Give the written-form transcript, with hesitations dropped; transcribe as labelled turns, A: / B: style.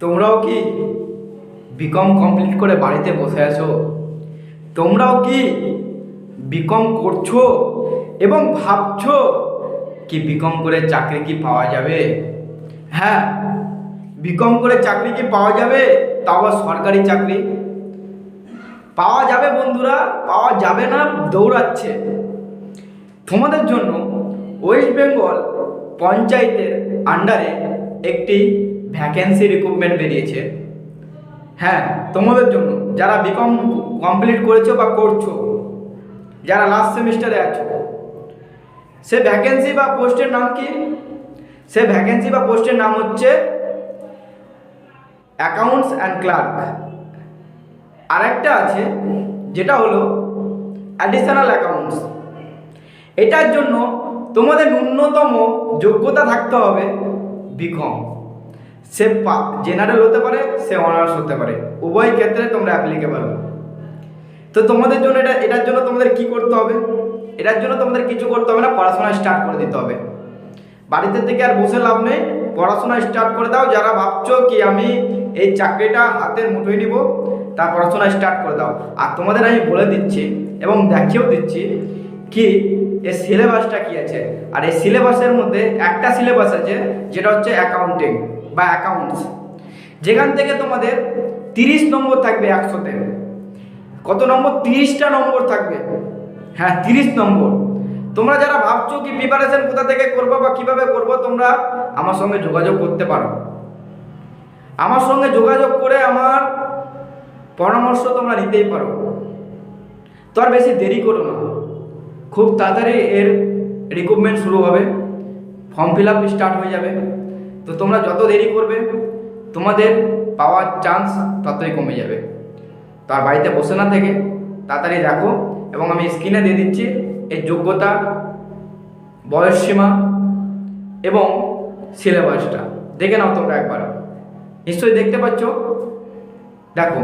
A: তোমরাও কি BCom complete করে বাড়িতে বসে আছো? তোমরাও কি বিকম করছো এবং ভাবছো কি বিকম করে চাকরি কি পাওয়া যাবে? হ্যাঁ, বিকম করে চাকরি কি পাওয়া যাবে? তাও আবার সরকারি চাকরি পাওয়া যাবে বন্ধুরা, পাওয়া যাবে না দৌড়াচ্ছে। তোমাদের জন্য ওয়েস্ট বেঙ্গল পঞ্চায়েতের আন্ডারে একটি ভ্যাকেন্সি রিক্রুটমেন্ট বেরিয়েছে। হ্যাঁ, তোমাদের জন্য যারা বিকম কমপ্লিট করেছো বা করছো, যারা লাস্ট সেমিস্টারে আছো, সে ভ্যাকেন্সি বা পোস্টের নাম কি? সে ভ্যাকেন্সি বা পোস্টের নাম হচ্ছে অ্যাকাউন্টস অ্যান্ড ক্লার্ক। আরেকটা আছে যেটা হলো অ্যাডিশনাল অ্যাকাউন্টস। এটার জন্য তোমাদের ন্যূনতম যোগ্যতা থাকতে হবে বিকম। সে জেনারেল হতে পারে, সে অনার্স হতে পারে, উভয় ক্ষেত্রে তোমরা অ্যাপ্লিকেবল। তো তোমাদের জন্য এটার জন্য তোমাদের কি করতে হবে? এটার জন্য তোমাদের কিছু করতে হবে না, পড়াশোনা স্টার্ট করে দিতে হবে। বাড়িতে থেকে আর বসে লাভ নেই, পড়াশোনা স্টার্ট করে দাও। যারা ভাবছো কি আমি এই চাকরিটা হাতের মুঠোয় নিব, তার পড়াশোনা স্টার্ট করে দাও। আর তোমাদের আমি বলে দিচ্ছি এবং দেখিয়েও দিচ্ছি কি এই সিলেবাসটা কি আছে। আর এই সিলেবাসের মধ্যে একটা সিলেবাস আছে যেটা হচ্ছে অ্যাকাউন্টিং বা অ্যাকাউন্টস, যেখান থেকে তোমাদের 30 নম্বর থাকবে 100-তে। কত নম্বর? 30টা নম্বর থাকবে। হ্যাঁ, 30 নম্বর। তোমরা যারা ভাবছো কি প্রিপারেশন কোথা থেকে করবো বা কিভাবে করবো, তোমরা আমার সঙ্গে যোগাযোগ করতে পারো। আমার সঙ্গে যোগাযোগ করে আমার পরামর্শ তোমরা নিতেই পারো। তো আর বেশি দেরি করো না, খুব তাড়াতাড়ি এর রিক্রুটমেন্ট শুরু হবে, ফর্ম ফিল আপ স্টার্ট হয়ে যাবে। তো তোমরা যত দেরি করবে তোমাদের পাওয়ার চান্স ততই কমে যাবে। তো আর বাড়িতে বসে না থেকে তাড়াতাড়ি দেখো, এবং আমি স্ক্রিনে দিয়ে দিচ্ছি এর যোগ্যতা, বয়সসীমা এবং সিলেবাসটা দেখে নাও তোমরা একবার। নিশ্চয়ই দেখতে পাচ্ছ, দেখো।